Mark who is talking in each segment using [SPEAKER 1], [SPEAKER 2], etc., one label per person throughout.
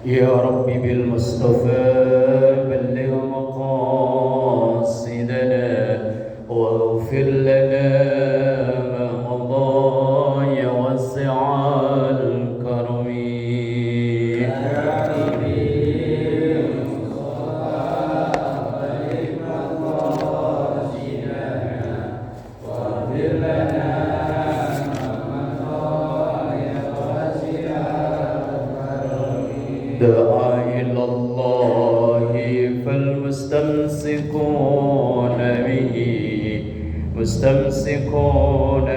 [SPEAKER 1] يا رب بالمصطفى بلغ مقاصدنا واغفر لنا ما مضى يا واسع الكرم. دعا إلى الله فالمستمسكون به مستمسكون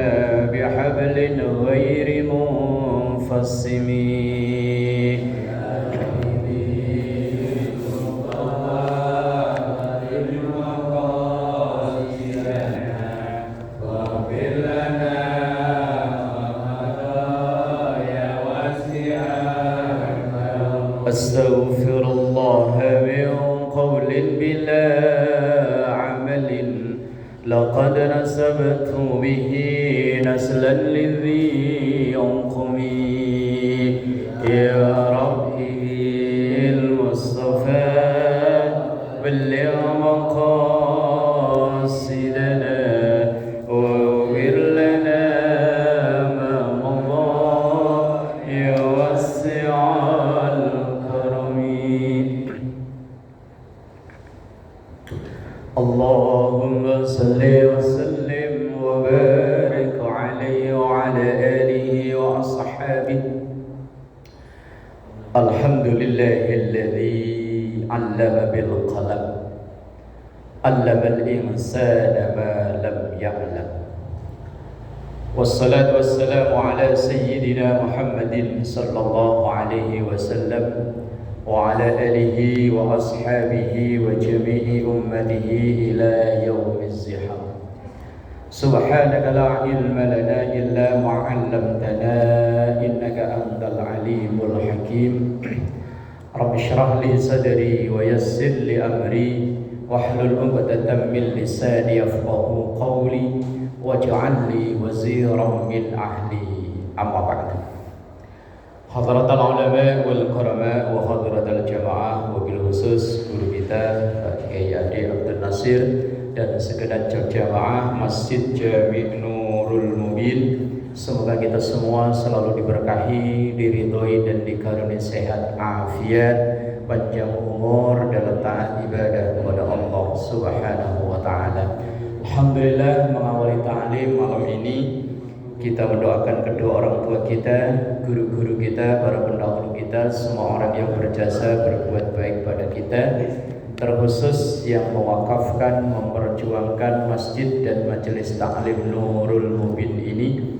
[SPEAKER 1] بحبل غير منفصم. أستغفر الله من قول بلا عمل لقد نسبت به نسلا لذي ينقم. يا ربي المصطفى بلغ مقاصدنا واغفر لنا ما مضى يا واسع الكرم. اللهم صل وسلم وبارك عليه وعلى آله وأصحابه. الحمد لله الذي علم بالقلم علم الإنسان ما لم يعلم. والصلاة والسلام على سيدنا محمد صلى الله عليه وسلم وعلى آله وأصحابه وجميع أمته إلى يوم الزحام. سبحانك لا علم لنا إلا ما علمتنا إنك أنت العليم الحكيم. رب اشرح لي صدري ويسر لي أمري واحلل عقدة من لساني يفقهوا قولي واجعل لي وزيرا من أهلي. أما بعد. Hadratal ulama wal karama wa hadratal jamaah, wabil khusus guru kita Pak Kiai Ade Abdul Nasir dan segenap jamaah Masjid Jami' Nurul Mubin. Semoga kita semua selalu diberkahi, diridhoi dan dikaruniai sehat afiat, panjang umur dalam taat ibadah kepada Allah Subhanahu wa taala. Alhamdulillah, mengawali ta'lim malam ini kita mendoakan kedua orang tua kita, guru-guru kita, para pendahulu kita, semua orang yang berjasa berbuat baik pada kita, terkhusus yang mewakafkan, memperjuangkan masjid dan majelis taklim Nurul Mubin ini.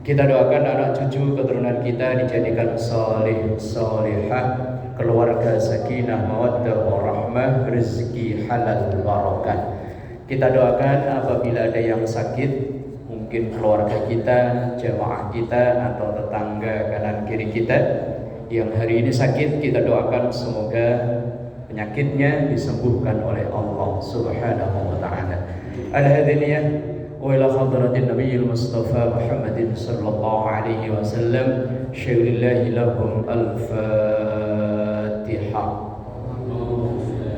[SPEAKER 1] Kita doakan anak cucu keturunan kita dijadikan salih salihah, keluarga sakinah mawaddah warahmah, rezeki halal barakah. Kita doakan apabila ada yang sakit, mungkin keluarga kita, jamaah kita, atau tetangga kanan kiri kita yang hari ini sakit, kita doakan semoga penyakitnya disembuhkan oleh Allah Subhanahu wa taala. Al-hadiniyah wa ila hadratin nabiyil mustafa Muhammadin sallallahu alaihi wasallam. Syairillah lahum al-Fatihah.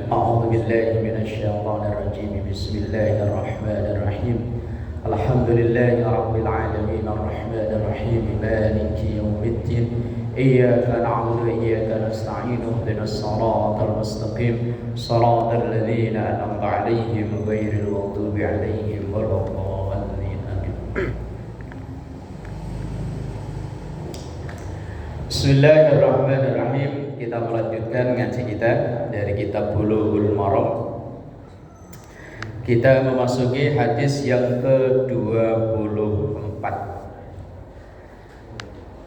[SPEAKER 1] A'udzu billahi minasy syaithanir rajim. Bismillahirrahmanirrahim. Alhamdulillahi rabbil alamin arrahmanir rahim maliki yaumiddin iyyaka na'budu wa iyyaka nasta'in ihdinas siratal mustaqim siratal ladzina an'amta 'alaihim ghairil maghdubi 'alaihim waladdallin amin. Bismillahirrahmanirrahim. Kita melanjutkan ngaji kita dari kitab Bulughul Maram. Kita memasuki hadis yang ke-24.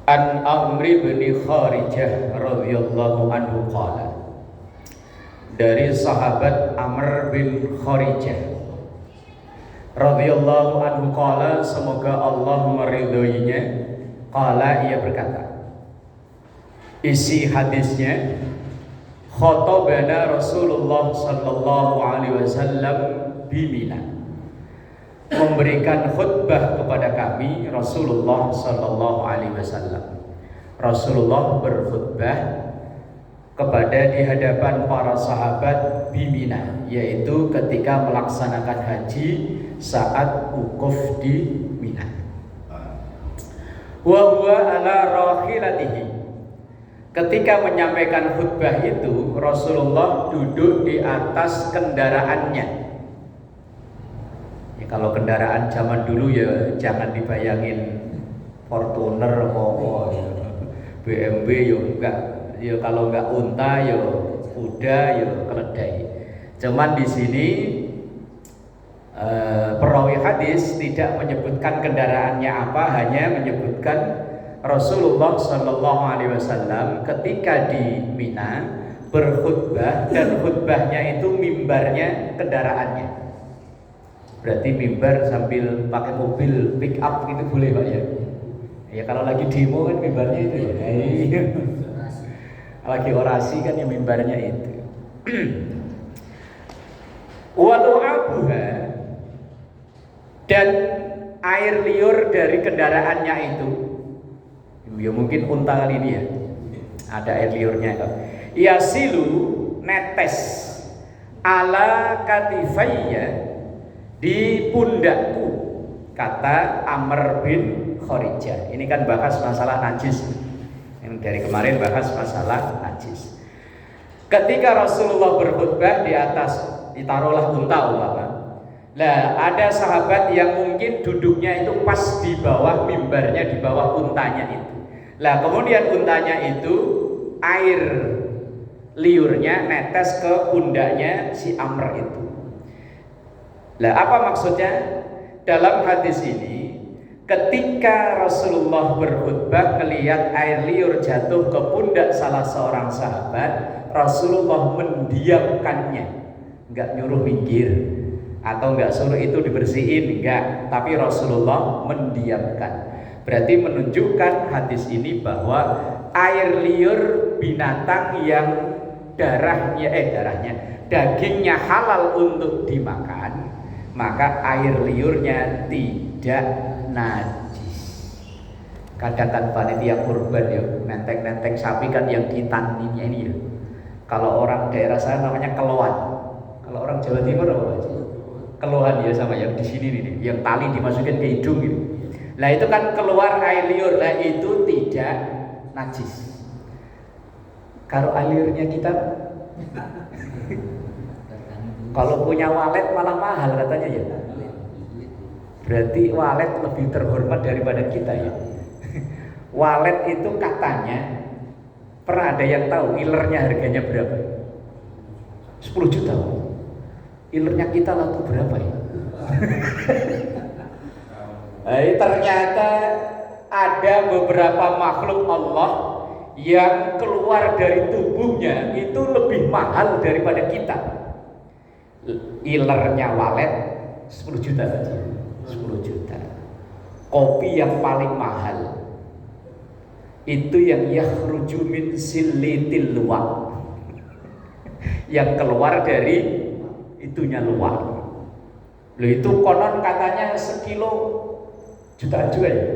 [SPEAKER 1] An Amri bin Kharijah radhiyallahu anhu qala. Dari sahabat Amr bin Kharijah radhiyallahu anhu qala, semoga Allah meridhoinya, qala, ia berkata. Isi hadisnya, khatabana Rasulullah sallallahu alaihi wasallam bimina, memberikan khutbah kepada kami Rasulullah sallallahu alaihi wasallam. Rasulullah berkhutbah kepada di hadapan para sahabat di Mina, yaitu ketika melaksanakan haji saat wukuf di Mina. Wa huwa ala rahilatihi. Ketika menyampaikan khutbah itu, Rasulullah duduk di atas kendaraannya. Ya, kalau kendaraan zaman dulu ya jangan dibayangin Fortuner apa ya. BMW ya enggak, ya kalau enggak unta ya kuda ya keledai. Cuman di sini perawi hadis tidak menyebutkan kendaraannya apa, hanya menyebutkan Rasulullah Shallallahu Alaihi Wasallam ketika di Mina berkhutbah, dan khutbahnya itu mimbarnya kendaraannya. Berarti mimbar sambil pakai mobil pick up gitu boleh Pak ya? Ya kalau lagi demo kan mimbarnya itu ya. Lagi orasi kan ya mimbarnya itu. Walau abuha, dan air liur dari kendaraannya itu, ya mungkin unta kali ini ya, ada air liurnya itu. Yasilu, netes ala katifayya, di pundakku, kata Amr bin Kharijah. Ini kan bahas masalah najis. Yang dari kemarin bahas masalah najis. Ketika Rasulullah berkhutbah di atas, ditaruhlah unta umpama. Lah ada sahabat yang mungkin duduknya itu pas di bawah mimbarnya, di bawah untanya itu. Lah kemudian untanya itu air liurnya netes ke pundaknya si Amr itu. Lah apa maksudnya? Dalam hadis ini, ketika Rasulullah berkhutbah melihat air liur jatuh ke pundak salah seorang sahabat, Rasulullah mendiamkannya, enggak nyuruh minggir atau enggak suruh itu dibersihin, enggak, tapi Rasulullah mendiamkan. Berarti menunjukkan hadis ini bahwa air liur binatang yang dagingnya halal untuk dimakan, maka air liurnya tidak najis. Kadang kan panitia kurban ya, nenteng-nenteng sapi kan yang ditaninya ini ya. Kalau orang daerah saya namanya keloan. Kalau orang Jawa Timur apa aja? Keluhan ya sama yang di sini nih, yang tali dimasukin ke hidung gitu. Lah itu kan keluar air liur, lah itu tidak najis. Kalau air liurnya kita kalau punya walet malah mahal katanya ya. Berarti walet lebih terhormat daripada kita ya. Walet itu katanya, pernah ada yang tahu ilernya harganya berapa? 10 juta. Ilernya kita laku berapa ya? Ternyata ada beberapa makhluk Allah yang keluar dari tubuhnya itu lebih mahal daripada kita. Ilernya walet 10 juta saja. 10 juta. Kopi yang paling mahal itu yang yakhruju min silitil luwak, yang keluar dari itunya luwak. Loh itu konon katanya sekilo jutaan juga ya.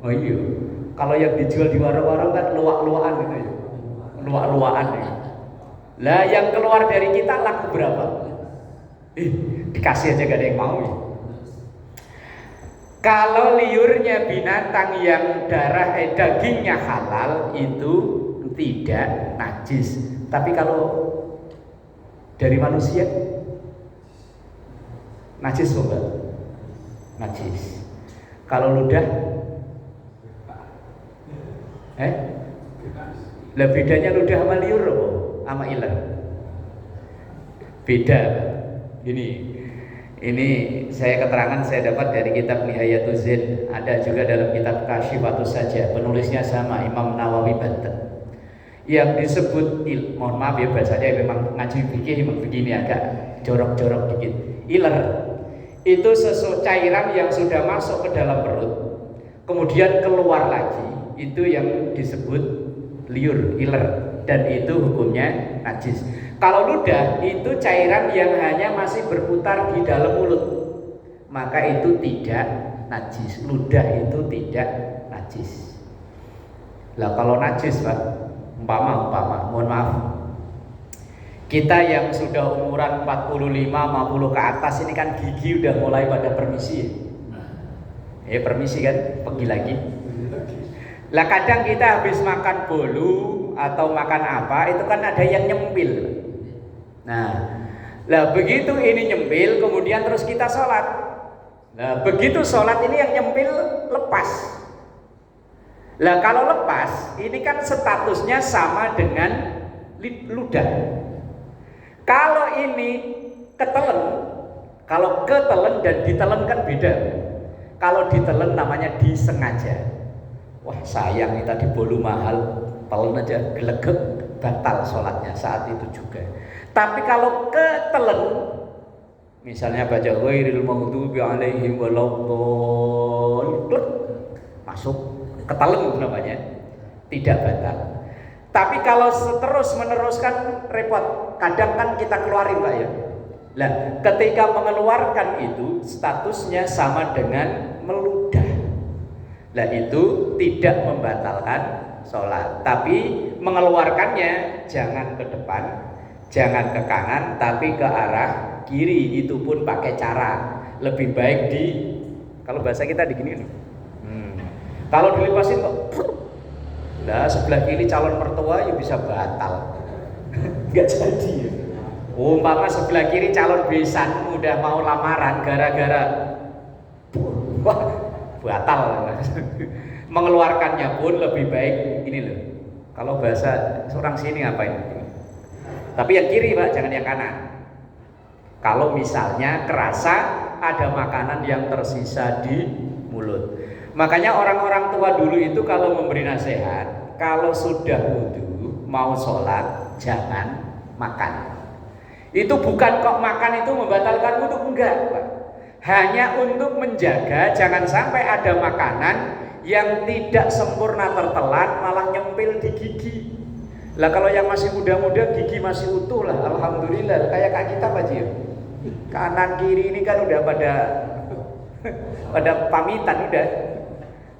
[SPEAKER 1] Oh iya. Kalau yang dijual di warung-warung kan luwak-luwakan gitu ya. Luwak-luwakan ya. Lah yang keluar dari kita laku berapa? Dikasih aja gak ada yang mau ya. Kalau liurnya binatang yang dagingnya halal itu tidak najis. Tapi kalau dari manusia najis enggak? Najis. Kalau ludah lah bedanya ludah sama liur apa? Sama iler. Beda. Ini saya keterangan saya dapat dari kitab Nihayatul Zain, ada juga dalam kitab Kasyifatus Saja, penulisnya sama Imam Nawawi Banten. Yang disebut mohon maaf ya bahasanya memang ngaji fikih, memang begini agak jorok-jorok dikit. Iler itu cairan yang sudah masuk ke dalam perut, kemudian keluar lagi, itu yang disebut liur, iler, dan itu hukumnya najis. Kalau ludah itu cairan yang hanya masih berputar di dalam mulut, maka itu tidak najis. Ludah itu tidak najis. Lah kalau najis Pak, Umpama, mohon maaf. Kita yang sudah umuran 45, 50 ke atas ini kan gigi udah mulai pada permisi ya. Permisi kan, pergi lagi. Lah kadang kita habis makan bolu atau makan apa, itu kan ada yang nyempil. Nah, lah begitu ini nyempil, kemudian terus kita sholat. Nah, begitu sholat ini yang nyempil lepas. Lah kalau lepas, ini kan statusnya sama dengan ludah. Kalau ini ketelen, kalau ketelen dan ditelen kan beda. Kalau ditelen namanya disengaja. Wah sayang nih tadi bolu mahal, telen aja gelegek, batal sholatnya saat itu juga. Tapi kalau ketelen, misalnya baca ghairil maghdubi alaihim waladdallin, masuk ketelen namanya, tidak batal. Tapi kalau terus meneruskan repot. Kadang kan kita keluarin Pak ya. Nah, ketika mengeluarkan itu statusnya sama dengan meludah. Nah, itu tidak membatalkan sholat. Tapi mengeluarkannya jangan ke depan, jangan ke kanan, tapi ke arah kiri. Itu pun pakai cara lebih baik kalau bahasa kita digini nih. Kalau dilepasin kok lah sebelah kiri calon mertua ya bisa batal. Enggak jadi ya. Umpama sebelah kiri calon besan udah mau lamaran gara-gara batal. Mengeluarkannya pun lebih baik ini loh. Kalau bahasa orang sini ngapain? Tapi yang kiri Pak, jangan yang kanan. Kalau misalnya kerasa ada makanan yang tersisa di mulut. Makanya orang-orang tua dulu itu kalau memberi nasihat, kalau sudah wudu, mau sholat, jangan makan. Itu bukan kok makan itu membatalkan wudu, enggak Pak. Hanya untuk menjaga jangan sampai ada makanan yang tidak sempurna tertelan malah nyempil di gigi. Lah kalau yang masih muda-muda gigi masih utuh lah, alhamdulillah. Kayak kak kita Pak Ji. Kanan kiri ini kan udah pada pamitan udah.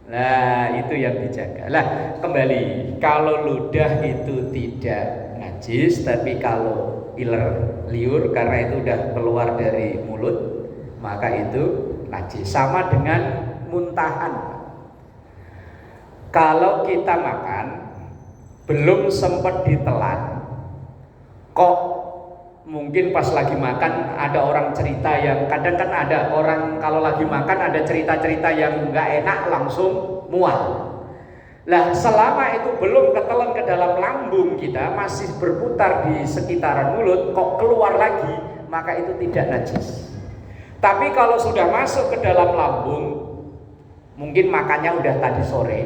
[SPEAKER 1] Nah itu yang dijaga. Lah kembali, kalau ludah itu tidak najis, tapi kalau iler liur karena itu udah keluar dari mulut, maka itu najis. Sama dengan muntahan. Kalau kita makan belum sempat ditelan, kok mungkin pas lagi makan ada orang cerita yang kadang kan ada orang kalau lagi makan ada cerita-cerita yang nggak enak langsung mual. Lah selama itu belum ketelan ke dalam lambung kita, masih berputar di sekitaran mulut, kok keluar lagi, maka itu tidak najis. Tapi kalau sudah masuk ke dalam lambung, mungkin makannya udah tadi sore,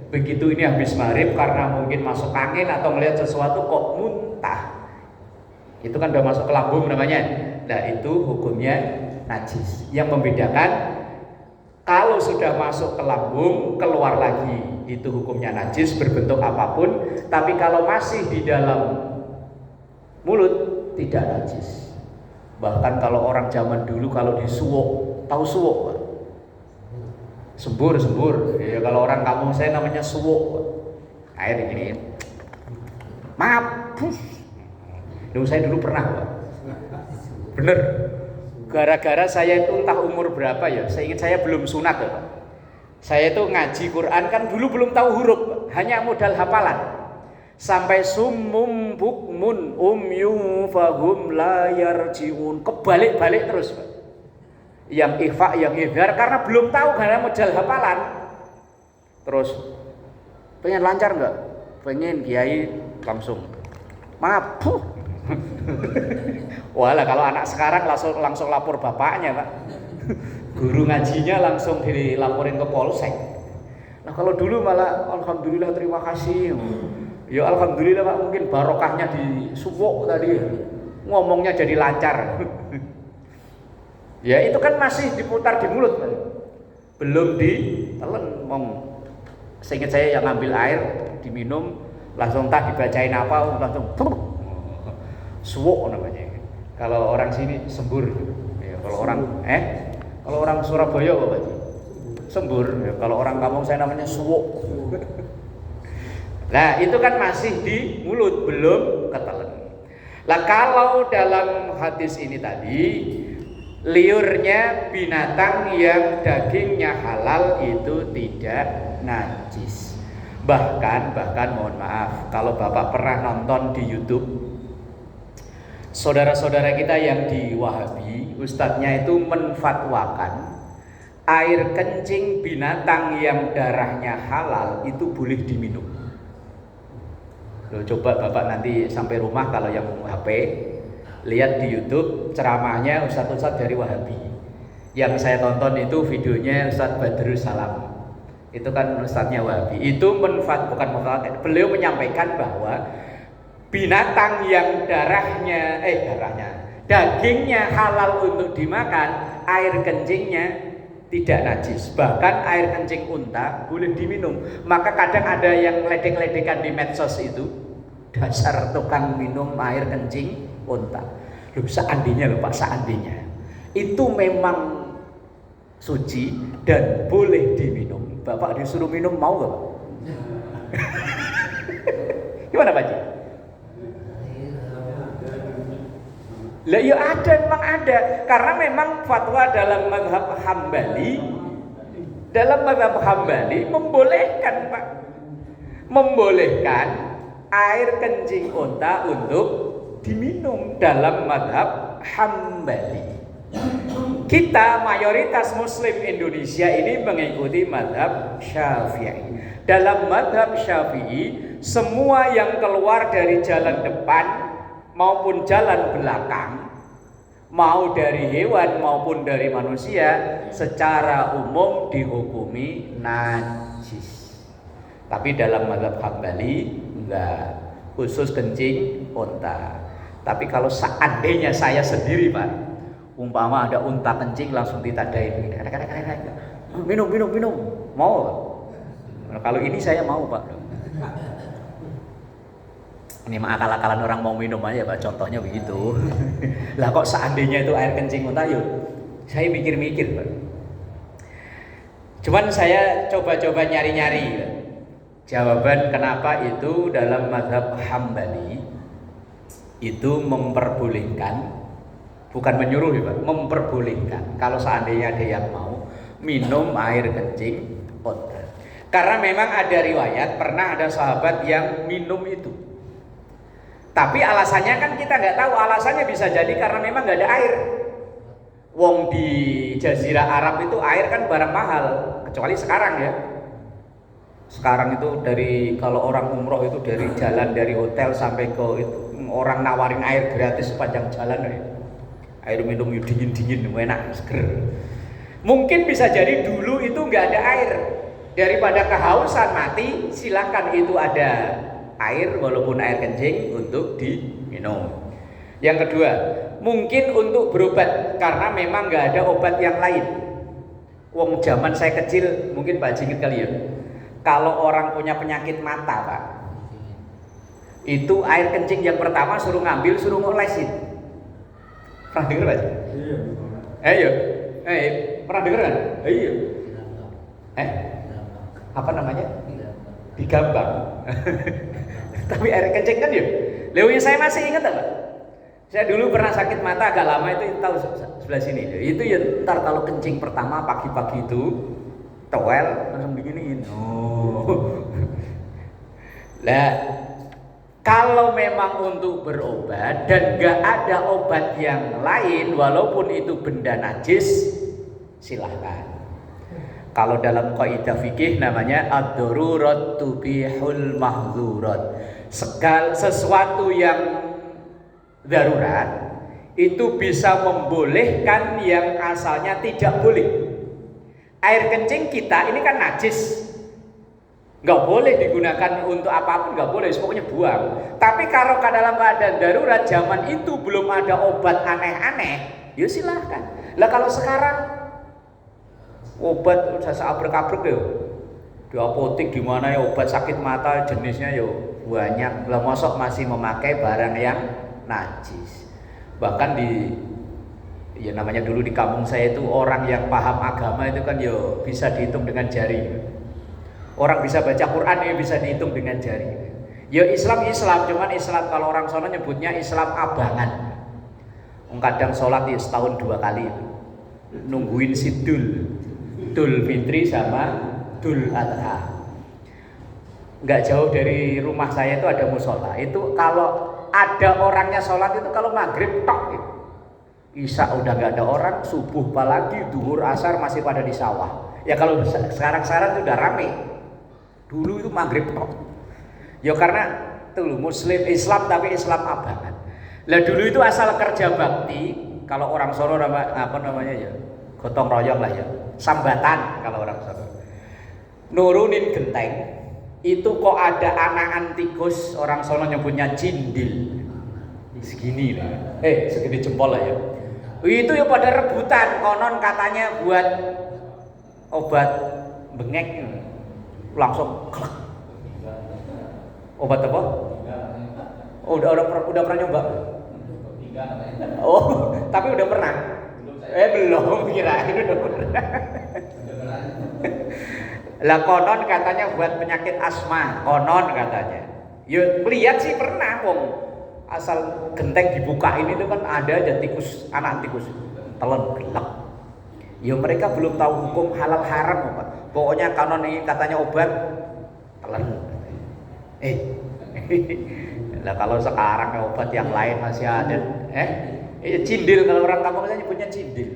[SPEAKER 1] begitu ini habis maghrib karena mungkin masuk angin atau melihat sesuatu kok muntah, itu kan udah masuk ke lambung namanya. Nah itu hukumnya najis. Yang membedakan kalau sudah masuk ke lambung keluar lagi, itu hukumnya najis berbentuk apapun. Tapi kalau masih di dalam mulut tidak najis. Bahkan kalau orang zaman dulu kalau disuwok, tahu suwok Pak? Sembur. Ya, kalau orang kampung saya namanya suwok. Air ini. Maaf. Dulu saya pernah Pak. Bener. Gara-gara saya itu entah umur berapa ya, saya ingat saya belum sunat ya Pak. Saya itu ngaji Quran kan dulu belum tahu huruf Pak. Hanya modal hafalan. Sampai summum bukmun umyu fahum la yarjiun. Kebalik-balik terus Pak. Yang ikhfa, yang idhar karena belum tahu karena modal hafalan. Terus pengen lancar enggak? Pengen kiai langsung. Maaf. Walah kalau anak sekarang langsung lapor bapaknya Pak. Guru ngajinya langsung dilaporin ke polsek. Nah kalau dulu malah alhamdulillah terima kasih. Ya alhamdulillah Pak, mungkin barokahnya di suwok tadi. Ngomongnya jadi lancar. Ya itu kan masih diputar di mulut Pak. Belum ditelen. Seingat saya yang ngambil air diminum langsung tak dibacain apa langsung suwok namanya. Kalau orang sini sembur. Ya, kalau orang Surabaya apa Pak? Sembur. Ya, kalau orang kampung saya namanya suwok. Nah, itu kan masih di mulut, belum ketelan. Lah kalau dalam hadis ini tadi, liurnya binatang yang dagingnya halal itu tidak najis. Bahkan mohon maaf, kalau Bapak pernah nonton di YouTube saudara-saudara kita yang di Wahabi, ustadznya itu menfatwakan air kencing binatang yang darahnya halal itu boleh diminum. Loh, coba Bapak nanti sampai rumah kalau yang HP lihat di YouTube ceramahnya ustadz-ustadz dari Wahabi. Yang saya tonton itu videonya Ustadz Badrus Salam. Itu kan ustadznya Wahabi. Itu beliau menyampaikan bahwa binatang yang dagingnya halal untuk dimakan, air kencingnya tidak najis. Bahkan air kencing unta boleh diminum. Maka kadang ada yang ledek-ledekan di medsos itu, dasar tukang minum air kencing unta. Loh, seandainya Pak, seandainya itu memang suci dan boleh diminum, Bapak disuruh minum mau gak Pak? Gimana Pak Ji? Lah ya ada, memang ada. Karena memang fatwa dalam mazhab Hambali membolehkan Pak. Membolehkan air kencing unta untuk diminum dalam mazhab Hambali. Kita mayoritas muslim Indonesia ini mengikuti mazhab Syafi'i. Dalam mazhab Syafi'i, semua yang keluar dari jalan depan maupun jalan belakang, mau dari hewan maupun dari manusia, secara umum dihukumi najis. Tapi dalam mazhab Hambali enggak, khusus kencing unta. Tapi kalau seandainya saya sendiri Pak, umpama ada unta kencing langsung ditadain, minum, mau Pak? Kalau ini saya mau Pak. Ini mah akal-akalan orang mau minum aja Pak, contohnya begitu. Lah kok seandainya itu air kencing unta, yuk saya mikir-mikir Pak. Cuman saya coba-coba nyari-nyari jawaban kenapa itu dalam mazhab Hambali itu memperbolehkan, bukan menyuruh ya Pak, memperbolehkan kalau seandainya ada yang mau minum air kencing unta. Karena memang ada riwayat pernah ada sahabat yang minum itu. Tapi alasannya kan kita nggak tahu, alasannya bisa jadi karena memang nggak ada air. Wong di Jazirah Arab itu air kan barang mahal, kecuali sekarang ya. Sekarang itu dari kalau orang umroh itu dari jalan dari hotel sampai ke itu, orang nawarin air gratis sepanjang jalan ya. Air minum dingin-dingin, enak, seger. Mungkin bisa jadi dulu itu nggak ada air. Daripada kehausan mati, silakan itu ada air walaupun air kencing untuk diminum. Yang kedua, mungkin untuk berobat karena memang nggak ada obat yang lain. Wong zaman saya kecil mungkin Pak Jingit kali ya. Kalau orang punya penyakit mata Pak, itu air kencing yang pertama suruh ngambil, suruh ngolesin. Pernah dengar Pak? Iya. Pernah dengar kan? Iya. Apa namanya? Digambang. Tapi air kencing kan ya. Lewanya saya masih ingat Pak. Saya dulu pernah sakit mata agak lama itu tahu sebelah sini. Itu ya ntar kalau kencing pertama pagi-pagi itu towel langsung diginiin. Lah kalau memang untuk berobat dan gak ada obat yang lain walaupun itu benda najis, silahkan. Kalau dalam kaidah fikih namanya ad-darurat tubihul mahzurat. Sesuatu yang darurat itu bisa membolehkan yang asalnya tidak boleh. Air kencing kita ini kan najis, nggak boleh digunakan untuk apapun, nggak boleh, pokoknya buang. Tapi kalau dalam keadaan darurat zaman itu belum ada obat aneh-aneh, ya silahkan. Lah kalau sekarang obat udah seabrek-abrek ya, di apotek di mana ya obat sakit mata jenisnya ya banyak. Lah mosok masih memakai barang yang najis. Bahkan ya namanya dulu di kampung saya itu orang yang paham agama itu kan ya bisa dihitung dengan jari. Orang bisa baca Quran ya bisa dihitung dengan jari. Ya Islam, cuman Islam kalau orang sono nyebutnya Islam abangan. Kadang sholat ya setahun 2 kali itu. Nungguin Sidul Fitri sama Dul Adha. Nggak jauh dari rumah saya itu ada musola. Itu kalau ada orangnya sholat itu kalau maghrib tok gitu. Isya udah nggak ada orang, subuh apalagi, duhur, asar masih pada di sawah. Ya kalau sekarang itu udah rame. Dulu itu maghrib tok. Ya karena tuh Muslim Islam tapi Islam abangan. Lah dulu itu asal kerja bakti, kalau orang Solo apa namanya ya, gotong royong lah ya, sambatan kalau orang Solo. Nurunin genteng, itu kok ada anak tikus, orang Solo nyebutnya cindil. Segini lah, segini jempol lah ya. Itu ya pada rebutan, konon katanya buat obat bengek, langsung klak. Obat apa? Oh, udah pernah nyoba? Oh, tapi udah pernah? Belum, kirain udah pernah. Lah konon katanya buat penyakit asma, konon katanya. Ya lihat sih pernah, wong asal genteng dibuka ini tuh kan ada aja tikus, anak tikus telan gelap. Ya mereka belum tahu hukum halal haram apa. Pokoknya konon ini katanya obat telan. Lah kalau sekarang obat yang lain masih ada. Cindil kalau orang kampung saya nyebutnya cindil.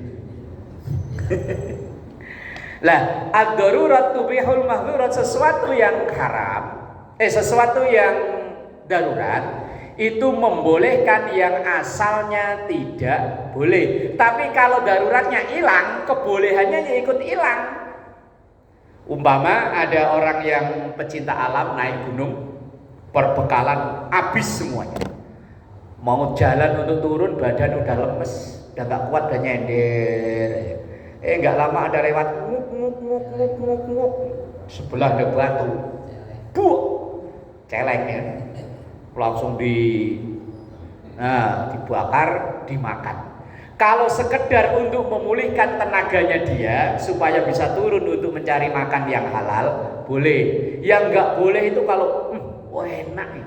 [SPEAKER 1] Lah, ad-darurat tubihul mahdurat, sesuatu yang haram, sesuatu yang darurat itu membolehkan yang asalnya tidak boleh. Tapi kalau daruratnya hilang, kebolehannya ya ikut hilang. Umpama ada orang yang pecinta alam naik gunung, perbekalan habis semuanya. Mau jalan untuk turun badan udah lemes, udah gak kuat, udah nyender. Gak lama ada lewat nguk. Sebelah ada batu. Buh. Celengnya. Langsung dibakar, dimakan. Kalau sekedar untuk memulihkan tenaganya dia supaya bisa turun untuk mencari makan yang halal, boleh. Yang gak boleh itu kalau enak nih.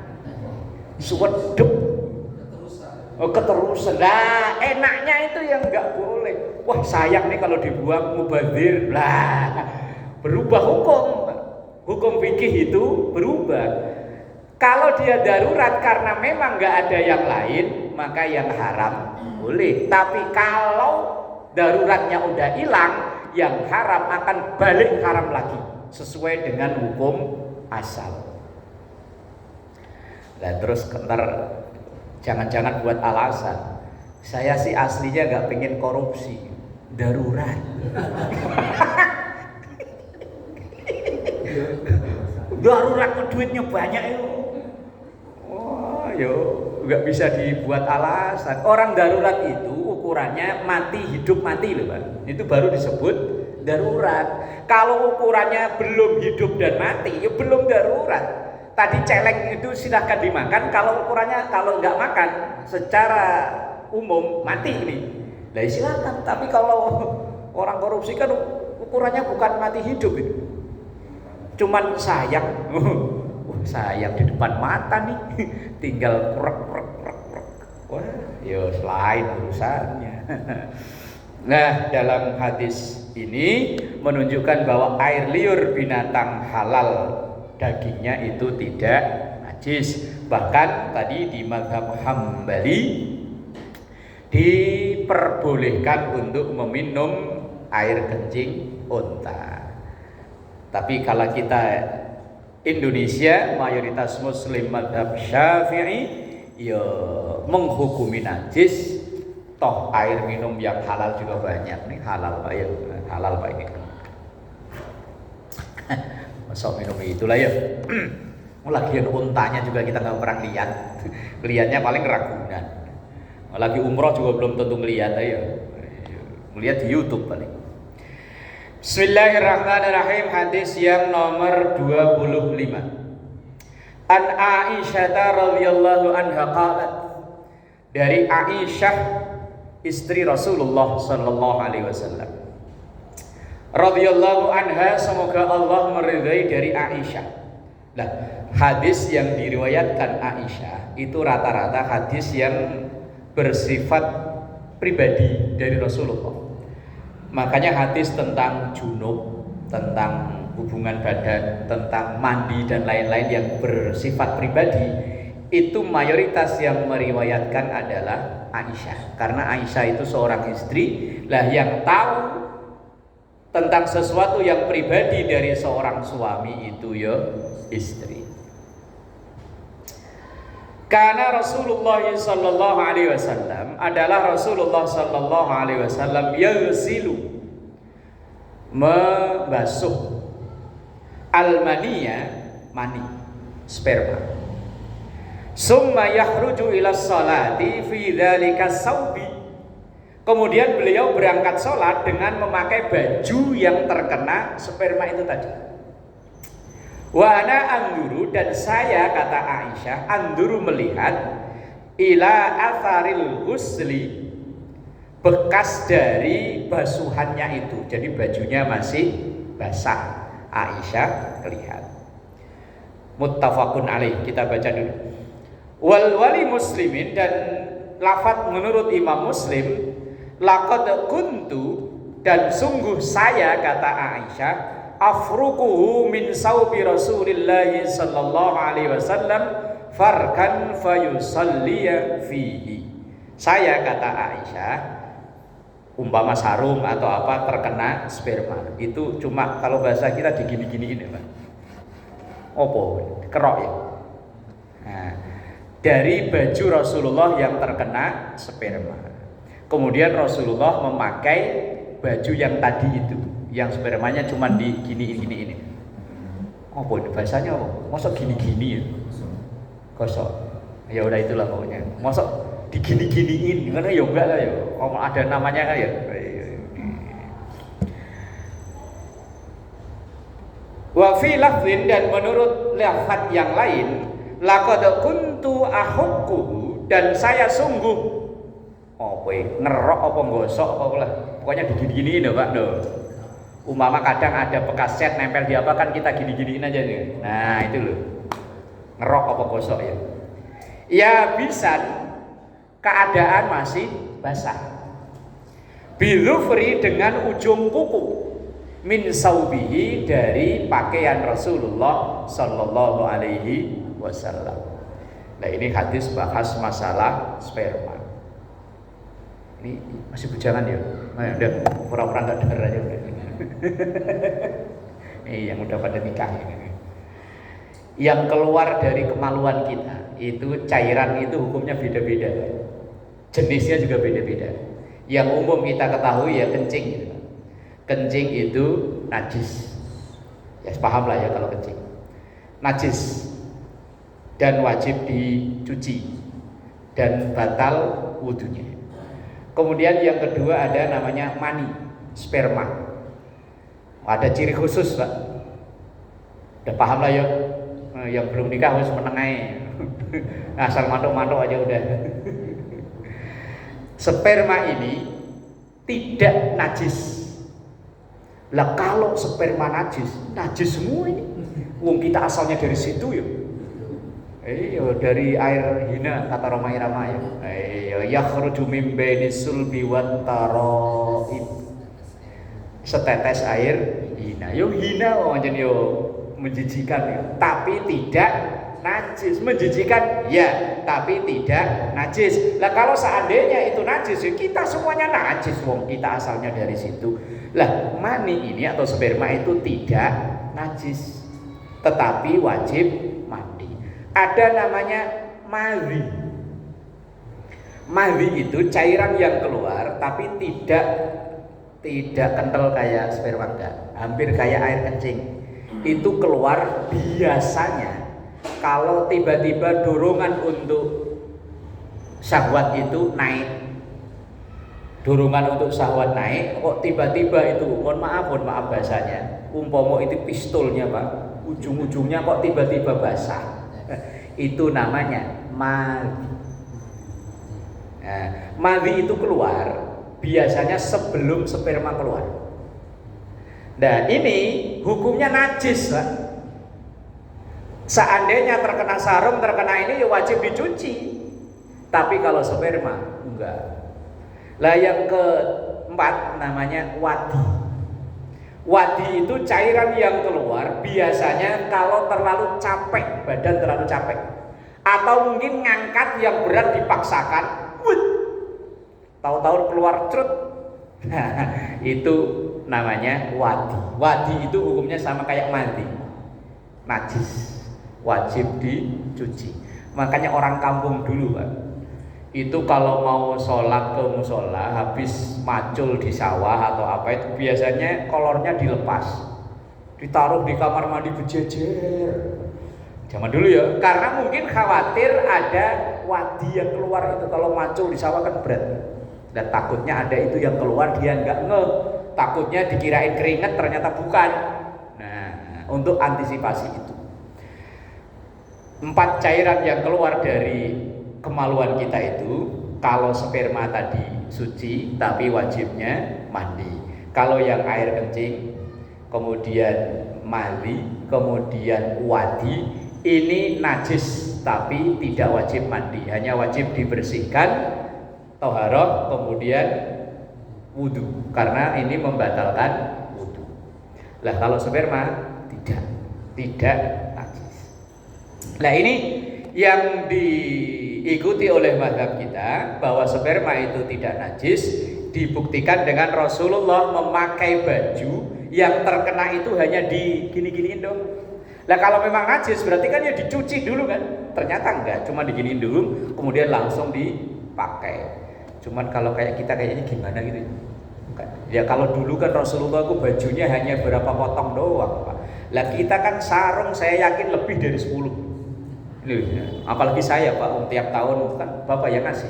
[SPEAKER 1] Suwedep. Keterusan. Nah, enaknya itu yang nggak boleh. Wah, sayang nih kalau dibuang, mubazir. Lah, berubah hukum fikih itu berubah. Kalau dia darurat karena memang nggak ada yang lain, maka yang haram boleh. Tapi kalau daruratnya udah hilang, yang haram akan balik haram lagi sesuai dengan hukum asal. Dan terus ntar jangan-jangan buat alasan, saya sih aslinya nggak pengen korupsi, darurat. Darurat duitnya banyak itu. Wah, nggak bisa dibuat alasan. Orang darurat itu ukurannya mati hidup mati loh, Pak. Itu baru disebut darurat. Kalau ukurannya belum hidup dan mati, ya belum darurat. Tadi celeng itu silahkan dimakan, kalau ukurannya kalau nggak makan secara umum mati ini. Nah silakan, tapi kalau orang korupsi kan ukurannya bukan mati hidup itu. Cuman sayang di depan mata nih, tinggal krek. Wah, lain urusannya. Nah, dalam hadis ini menunjukkan bahwa air liur binatang halal dagingnya itu tidak najis. Bahkan tadi di mazhab Hambali diperbolehkan untuk meminum air kencing unta. Tapi kalau kita Indonesia mayoritas muslim mazhab Syafi'i ya menghukumi najis. Toh air minum yang halal juga banyak nih, halal Pak ya, halal Pak ini. Masuk minum itulah ya. Lagian untanya juga kita nggak pernah lihat. Lihatnya paling Ragunan. Lagi umroh juga belum tentu ngelihat aja. Melihat di YouTube paling. Bismillahirrahmanirrahim. Hadis yang nomor 25. An Aisyah radhiyallahu anha qalat. Dari Aisyah istri Rasulullah sallallahu alaihi wasallam. radhiyallahu anha, semoga Allah meridhai dari Aisyah. Nah, hadis yang diriwayatkan Aisyah itu rata-rata hadis yang bersifat pribadi dari Rasulullah. Makanya hadis tentang junub, tentang hubungan badan, tentang mandi dan lain-lain yang bersifat pribadi, itu mayoritas yang meriwayatkan adalah Aisyah. Karena Aisyah itu seorang istri, lah yang tahu tentang sesuatu yang pribadi dari seorang suami itu ya istri. Karena Rasulullah sallallahu alaihi wasallam adalah Rasulullah sallallahu alaihi wasallam yaghsilu, membasuh al-maniyya, mani, sperma. Summa yahruju ila sholati fi dzalika saubi. Kemudian beliau berangkat sholat dengan memakai baju yang terkena sperma itu tadi. Wa ana anduru, dan saya, kata Aisyah, anduru melihat ila atharil husli, bekas dari basuhannya itu. Jadi bajunya masih basah. Aisyah lihat. Muttafaqun alaih, kita baca dulu. Wal wali muslimin, dan lafaz menurut Imam Muslim, laqad kuntu, dan sungguh saya, kata Aisyah, afruquhu min saubi Rasulillah sallallahu alaihi wasallam farkan fayusalliya fihi. Saya, kata Aisyah, umpama sarung atau apa terkena sperma, itu cuma kalau bahasa kita digini-giniin ya Pak. Opo? Kerok ya. Nah, dari baju Rasulullah yang terkena sperma. Kemudian Rasulullah memakai baju yang tadi itu, yang spermanya cuma diginiin ini. Opo bahasanya apa? Mosok gini-gini ya? Kosok. Ya udah itulah pokoknya. Mosok digini-giniin, gimana ya enggak lah ya. Oh, ada namanya kan ya. Wa fi lafzin, dan menurut lafaz yang lain, laqad kuntu ahukku, dan saya sungguh ngerok apa gosok apa lah. Pokoknya digini-giniin ya Pak. Umpama kadang ada bekas set nempel di apa kan kita gini-giniin aja nih. Nah, itu loh. Ngerok apa gosok ya. Ya bisa keadaan masih basah. Bilufri, dengan ujung kuku, min saubihi, dari pakaian Rasulullah sallallahu alaihi wasallam. Nah, ini hadis bahas masalah sperma. Ini masih bujangan ya? Nah, udah pura-pura nggak dengar aja udah. Ini yang udah pada nikah ini. Yang keluar dari kemaluan kita itu cairan itu hukumnya beda-beda, jenisnya juga beda-beda. Yang umum kita ketahui ya kencing. Kencing itu najis. Ya paham lah ya kalau kencing. Najis dan wajib dicuci dan batal wudunya. Kemudian yang kedua ada namanya mani, sperma. Ada ciri khusus Pak. Udah paham lah ya. Yang belum nikah harus menengai. Asal mantuk-mantuk aja udah. Sperma ini tidak najis. Lah kalau sperma najis, najis semua ini. Wong kita asalnya dari situ ya. Dari air hina, kata Romai Rama ya. Yakhruju min baini sulbi wat taraib. Setetes air hina. Yo hina wajan yo menjijikan ya. Tapi tidak najis. Menjijikan ya, tapi tidak najis. Lah kalau seandainya itu najis, ya kita semuanya najis wong kita asalnya dari situ. Lah mani ini atau sperma itu tidak najis, tetapi wajib mandi. Ada namanya madhi. Madhi itu cairan yang keluar tapi tidak kental kayak sperma, enggak. Hampir kayak air kencing. Itu keluar biasanya kalau tiba-tiba dorongan untuk syahwat itu naik. Dorongan untuk syahwat naik, kok tiba-tiba itu, mohon maaf bahasanya, umpama itu pistolnya Pak, ujung-ujungnya kok tiba-tiba basah. Itu namanya madhi. Nah, madhi itu keluar biasanya sebelum sperma keluar. Nah ini hukumnya najis, Pak. Seandainya terkena sarung, terkena ini ya wajib dicuci. Tapi kalau sperma enggak. Lah yang keempat namanya wadi. Wadi itu cairan yang keluar biasanya kalau terlalu capek, badan terlalu capek, atau mungkin ngangkat yang berat dipaksakan, tahu-tahu keluar cerut. Nah, itu namanya wadi. Wadi itu hukumnya sama kayak mandi, najis, wajib dicuci. Makanya orang kampung dulu, Pak, itu kalau mau sholat ke musola habis macul di sawah atau apa itu biasanya kolornya dilepas, ditaruh di kamar mandi berjejer zaman dulu ya, karena mungkin khawatir ada wadi yang keluar itu kalau macul di sawah kan berat, dan takutnya ada itu yang keluar dia nggak ngeh, takutnya dikirain keringet ternyata bukan. Nah, untuk antisipasi itu 4 cairan yang keluar dari kemaluan kita itu, kalau sperma tadi suci tapi wajibnya mandi. Kalau yang air kencing, kemudian mandi, kemudian wadi, ini najis tapi tidak wajib mandi, hanya wajib dibersihkan, toharoh, kemudian wudu, karena ini membatalkan wudu. Lah kalau sperma tidak najis. Nah ini yang diikuti oleh mazhab kita bahwa sperma itu tidak najis dibuktikan dengan Rasulullah memakai baju yang terkena itu hanya di gini-giniin dong. Lah kalau memang najis berarti kan ya dicuci dulu kan? Ternyata enggak, cuma diginiin dulu kemudian langsung dipakai. Cuman kalau kayak kita kayaknya gimana gitu. Ya kalau dulu kan Rasulullah itu bajunya hanya berapa potong doang, Pak. Lah kita kan sarung saya yakin lebih dari 10. Apalagi saya, Pak, tiap tahun kan Bapak yang ngasih.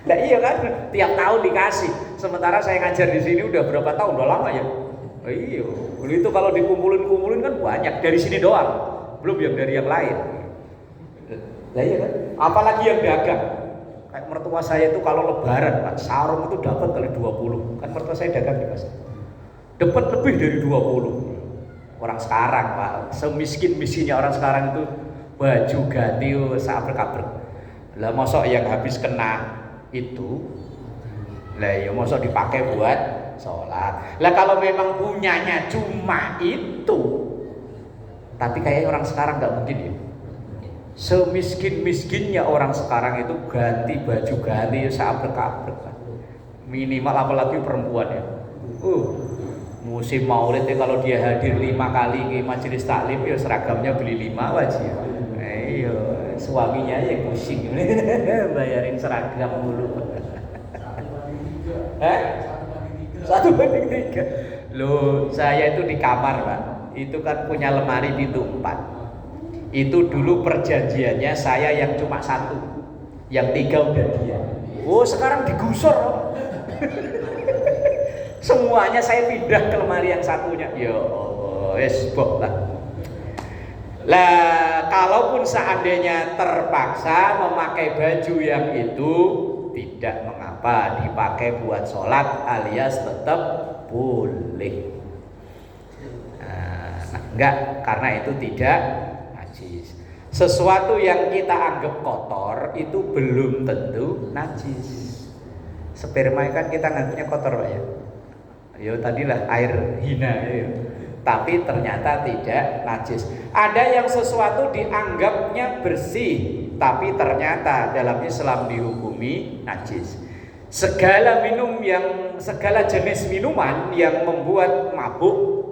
[SPEAKER 1] Nah iya kan, tiap tahun dikasih. Sementara saya ngajar di sini udah berapa tahun, udah lama ya. Oh, iya, itu kalau dikumpulin kan banyak dari sini doang, belum yang dari yang lain. Nah iya kan, apalagi yang dagang. Kayak mertua saya itu kalau lebaran, Pak, sarung itu dapat kali 20. Kan mertua saya dagang di pasar. Dapat lebih dari 20. Orang sekarang, Pak, semiskin-miskinnya orang sekarang itu baju ganti sabrek-abrek. Lah mosok yang habis kena itu, lah ya mosok dipakai buat sholat. Lah kalau memang punyanya cuma itu, tapi kayaknya orang sekarang nggak mungkin ya. Semiskin-miskinnya orang sekarang itu ganti baju ganti sabrek-abrek. Minimal apalagi perempuan ya. Musim maulid ya, kalau dia hadir 5 kali ke majelis taklim ya seragamnya beli 5 wajib. Iya, suaminya yang pusing bayarin seragam dulu. 1/3. Loh, saya itu di kamar, Pak. Itu kan punya lemari pintu 4. Itu dulu perjanjiannya saya yang cuma 1, yang 3 udah dia. Oh, sekarang digusur. Semuanya saya pindah ke lemari yang satunya. Ya Allah, esbok lah. Lah, kalaupun seandainya terpaksa memakai baju yang itu, tidak mengapa dipakai buat sholat alias tetap boleh. Nah, enggak, karena itu tidak najis. Sesuatu yang kita anggap kotor itu belum tentu najis. Sperma kan kita nganggapnya kotor, Pak ya. Ya tadilah air hina ya. Tapi ternyata tidak najis. Ada yang sesuatu dianggapnya bersih, tapi ternyata dalam Islam dihukumi najis. Segala jenis minuman yang membuat mabuk,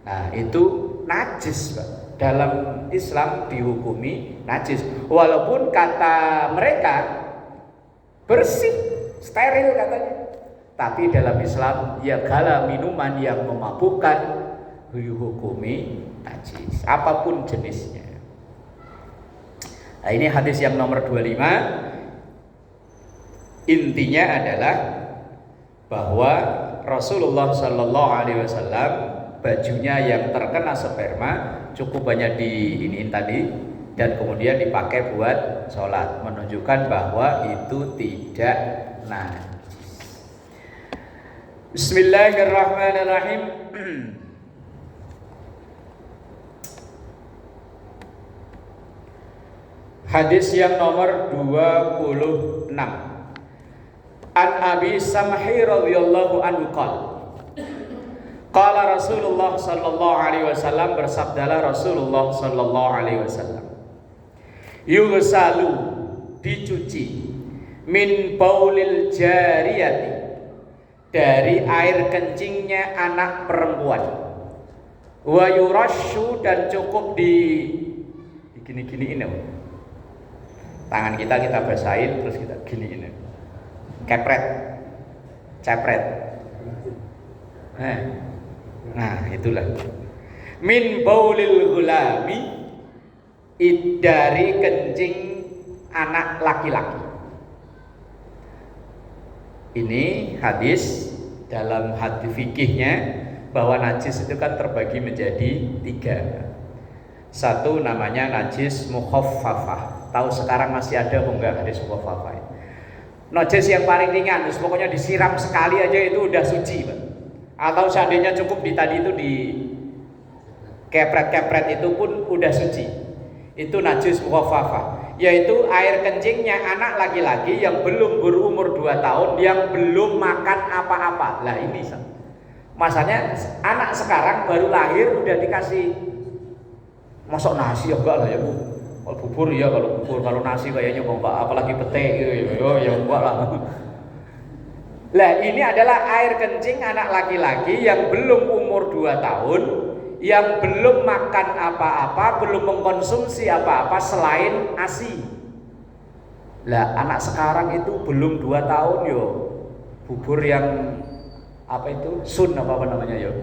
[SPEAKER 1] nah itu najis, Pak. Dalam Islam dihukumi najis. Walaupun kata mereka bersih, steril katanya. Tapi dalam Islam ya segala minuman yang memabukkan dihukumi najis, apapun jenisnya. Nah, ini hadis yang nomor 25. Intinya adalah bahwa Rasulullah Shallallahu Alaihi Wasallam bajunya yang terkena sperma cukup banyak diiniin tadi dan kemudian dipakai buat sholat, menunjukkan bahwa itu tidak najis. Bismillahirrahmanirrahim. Hadis yang nomor 26. An Abi Samhi radhiyallahu anhu qala Rasulullah sallallahu alaihi wasallam, bersabdalah Rasulullah sallallahu alaihi wasallam, yughsalu, dicuci, min baulil jariyati, dari air kencingnya anak perempuan, wa yurashu, dan cukup di gini-giniin ya. Tangan kita basahin, terus kita giniin ya. Cepret. Nah, itulah. Min baulil gulami, dari kencing anak laki-laki. Ini hadis dalam hadis fikihnya bahwa najis itu kan terbagi menjadi 3. Satu namanya najis mukhaffafah. Tahu sekarang masih ada apa enggak hadis mukhaffafah? Najis yang paling ringan, pokoknya disiram sekali aja itu udah suci, Pak. Atau seandainya cukup tadi itu di kepret itu pun udah suci. Itu najis mukhaffafah, yaitu air kencingnya anak laki-laki yang belum berumur 2 tahun, yang belum makan apa-apa. Lah ini masanya anak sekarang baru lahir udah dikasih masuk nasi ya enggak lah ya Bu. Kalau bubur ya, kalau nasi kayaknya enggak, apalagi pete gitu ya enggak lah. Lah ini adalah air kencing anak laki-laki yang belum umur 2 tahun, yang belum makan apa-apa, belum mengkonsumsi apa-apa selain ASI. Lah anak sekarang itu belum 2 tahun yo, bubur yang apa itu, Sun apa namanya yo,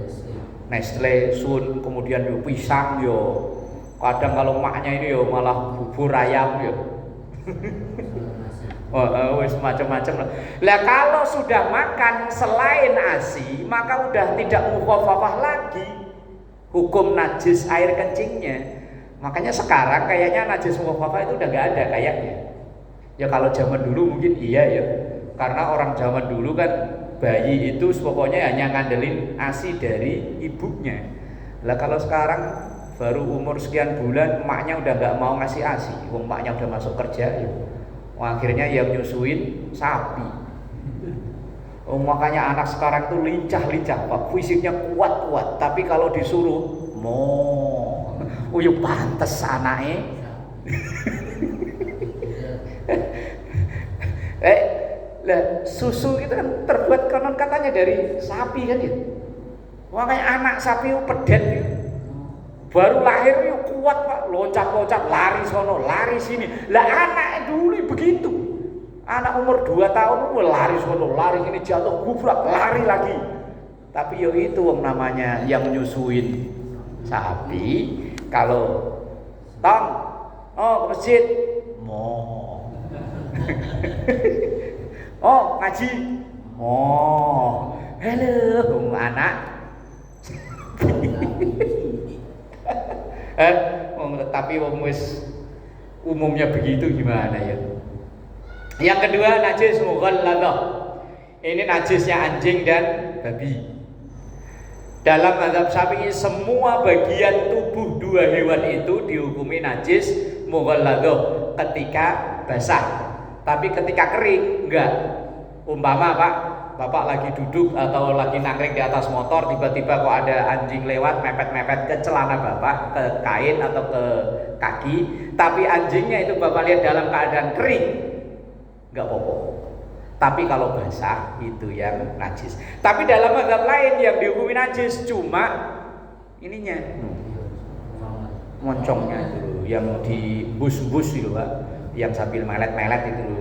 [SPEAKER 1] Nestle, Sun, kemudian yo pisang yo. Kadang kalau maknya ini yo malah bubur ayam yo. Wis macam-macam lah. Lah kalau sudah makan selain ASI, maka udah tidak mukhaffafah lagi hukum najis air kencingnya. Makanya sekarang kayaknya najis mukhaffafah itu udah nggak ada kayaknya. Ya kalau zaman dulu mungkin iya ya, karena orang zaman dulu kan bayi itu pokoknya hanya ngandelin ASI dari ibunya. Lah kalau sekarang baru umur sekian bulan emaknya udah nggak mau ngasih ASI, emaknya udah masuk kerja ya. Akhirnya yang nyusuin sapi. Makanya anak sekarang tuh lincah-lincah, Pak. Fisiknya kuat-kuat, tapi kalau disuruh yuk pantes anaknya. Lah susu itu kan terbuat konon katanya dari sapi kan ya. Makanya anak sapi itu pedet ya. Baru lahir yuk kuat Pak, loncat-loncat, lari sono, lari sini. Lah anak dulu begitu. Anak umur 2 tahun lari sono, lari sini, jatuh gubrak, lari lagi. Tapi yo itu wong namanya yang nyusuin sapi. Kalau tong, ke masjid, ngaji, halo anak. Tapi wis umumnya begitu, gimana ya? Yang kedua najis mughalladah. Ini najisnya anjing dan babi. Dalam mazhab Syafi'i semua bagian tubuh 2 hewan itu dihukumi najis mughalladah ketika basah. Tapi ketika kering enggak. Umpama Pak, Bapak lagi duduk atau lagi nangkring di atas motor, tiba-tiba kok ada anjing lewat mepet-mepet ke celana Bapak, ke kain atau ke kaki, tapi anjingnya itu Bapak lihat dalam keadaan kering, enggak apa-apa. Tapi kalau basah itu yang najis. Tapi dalam mazhab lain yang dihukumi najis cuma ininya, moncongnya itu, yang dibus-bus itu Pak, yang sambil melet-melet itu.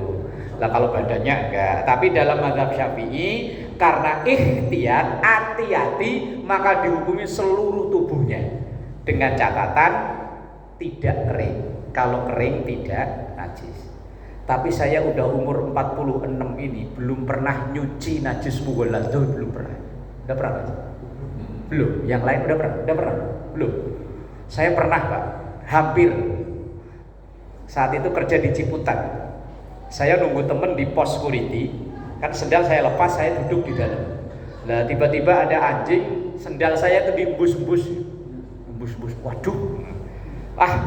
[SPEAKER 1] Lah kalau badannya enggak. Tapi dalam mazhab Syafi'i karena ikhtiyat, hati-hati, maka dihukumi seluruh tubuhnya dengan catatan tidak kering. Kalau kering tidak najis. Tapi saya udah umur 46 ini belum pernah nyuci najis mughalladah, belum pernah. Udah pernah? Belum. Yang lain udah pernah? Udah pernah? Belum. Saya pernah Pak, hampir. Saat itu kerja di Ciputat. Saya nunggu temen di pos security, kan sendal saya lepas, saya duduk di dalam. Lah tiba-tiba ada anjing, sendal saya tuh diembus-embus. Embus-embus. Waduh.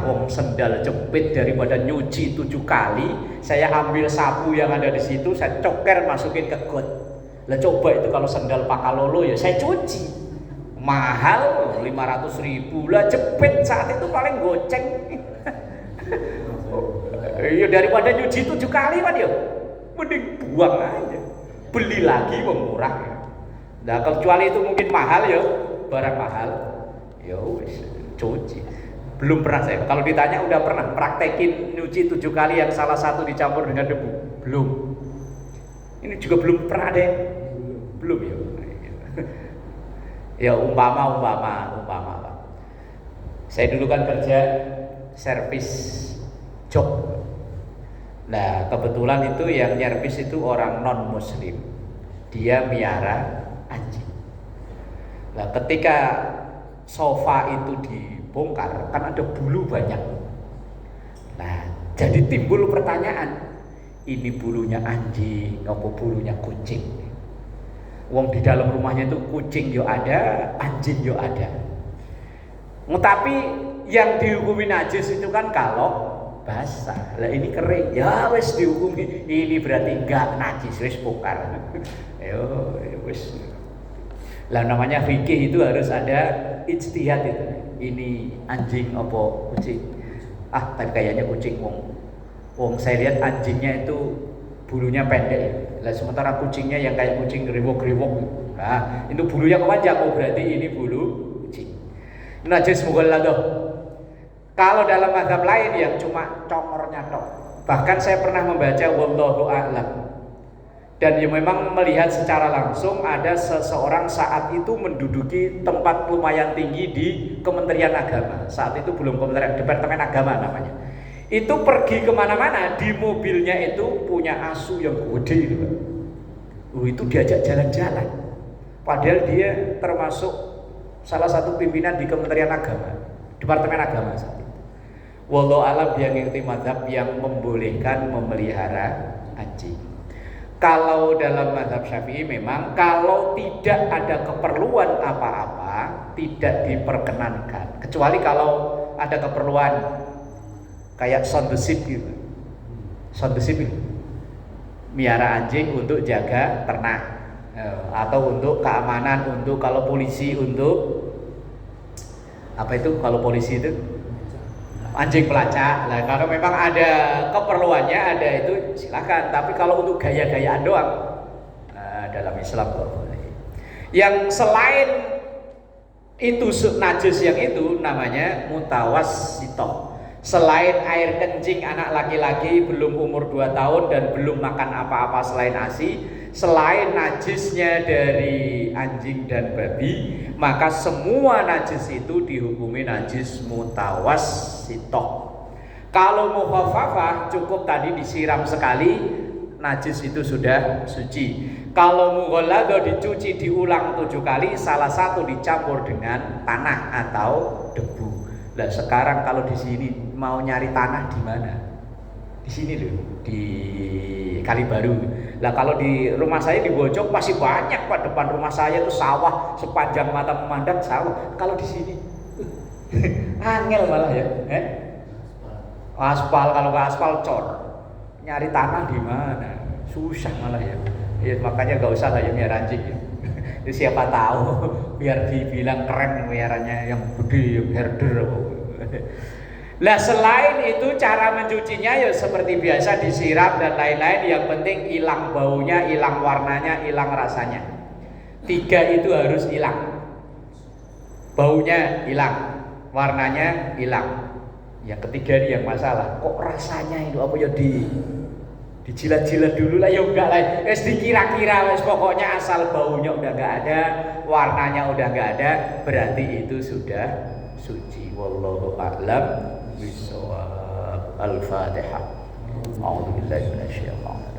[SPEAKER 1] Wong sendal jepit daripada nyuci 7 kali, saya ambil sapu yang ada di situ, saya coker masukin ke got. Lah coba itu kalau sandal Pakalolo ya saya cuci. Mahal 500.000 lah, jepit saat itu paling goceng. Ya daripada nyuci 7 kali kan ya. Mending buang aja. Beli lagi murah. Nah, kecuali itu mungkin mahal ya, barang mahal. Ya wis cuci. Belum pernah saya. Kalau ditanya udah pernah praktekin nyuci 7 kali yang salah satu dicampur dengan debu? Belum. Ini juga belum pernah ada. Belum ya. Ya umpama Pak. Saya dulu kan kerja servis job. Nah, kebetulan itu yang nyervis itu orang non muslim. Dia miara anjing. Nah, ketika sofa itu dibongkar, kan ada bulu banyak. Nah, jadi timbul pertanyaan, ini bulunya anjing apa bulunya kucing? Wong di dalam rumahnya itu kucing yo ada, anjing yo ada. Tapi yang dihukumi najis itu kan kalau basah. Lah ini kering, ya wis dihukumi. Ini berarti enggak najis, wis bongkar. Yo wis. Lah namanya fikih itu harus ada ijtihad itu. Ini anjing apa kucing? Tapi kayaknya kucing wong saya lihat anjingnya itu bulunya pendek. Lah sementara kucingnya yang kayak kucing geriwok-geriwok. Nah, itu bulunya kepanjang, berarti ini bulu kucing. Najis mughalladhah. Kalau dalam mazhab lain yang cuma congornya tok. Bahkan saya pernah membaca wallahu a'lam. Dan ya memang melihat secara langsung ada seseorang saat itu menduduki tempat lumayan tinggi di Kementerian Agama. Saat itu belum Kementerian, Departemen Agama namanya. Itu pergi kemana-mana di mobilnya itu punya asu yang gede itu. Itu diajak jalan-jalan. Padahal dia termasuk salah satu pimpinan di Kementerian Agama, Departemen Agama saat itu. Wallahu a'lam, dia ngikuti mazhab yang membolehkan memelihara anjing. Kalau dalam mazhab Syafi'i memang kalau tidak ada keperluan apa-apa tidak diperkenankan, kecuali kalau ada keperluan kayak sound the ship gitu. Sound the ship itu miara anjing untuk jaga ternak atau untuk keamanan, untuk kalau polisi untuk apa itu, kalau polisi itu anjing pelacak. Lah kalau memang ada keperluannya ada itu silakan, tapi kalau untuk gaya-gayaan doang dalam Islam kok boleh. Yang selain itu najis yang itu namanya mutawassithah. Selain air kencing anak laki-laki belum umur 2 tahun dan belum makan apa-apa selain ASI, selain najisnya dari anjing dan babi, maka semua najis itu dihukumi najis mutawassithah. Kalau mukhaffafah cukup tadi disiram sekali, najis itu sudah suci. Kalau mughalladhah dicuci diulang 7 kali, salah satu dicampur dengan tanah atau debu. Lah sekarang kalau di sini mau nyari tanah di mana? Di sini loh, di Kalibaru. Lah kalau di rumah saya di Bojong masih banyak Pak, depan rumah saya itu sawah sepanjang mata memandang sawah. Kalau di sini angel malah ya. Aspal, kalau nggak aspal cor. Nyari tanah di mana? Susah malah ya. Ya makanya nggak usah lah ya miara anjing ya. Siapa tahu biar dibilang keren miaranya yang gede, yang herder. Lah selain itu cara mencucinya ya seperti biasa disiram dan lain-lain. Yang penting hilang baunya, hilang warnanya, hilang rasanya. 3 itu harus hilang. Baunya hilang, warnanya hilang. Yang ketiga ini yang masalah. Kok rasanya itu apa ya dijilat-jilat dulu lah, ya enggak lah, wes dikira-kira, wes pokoknya asal baunya udah enggak ada, warnanya udah enggak ada, berarti itu sudah suci. Wallahu a'lam bishawab. Al-Fatihah. A'udzubillahi minasyaitonir rajim.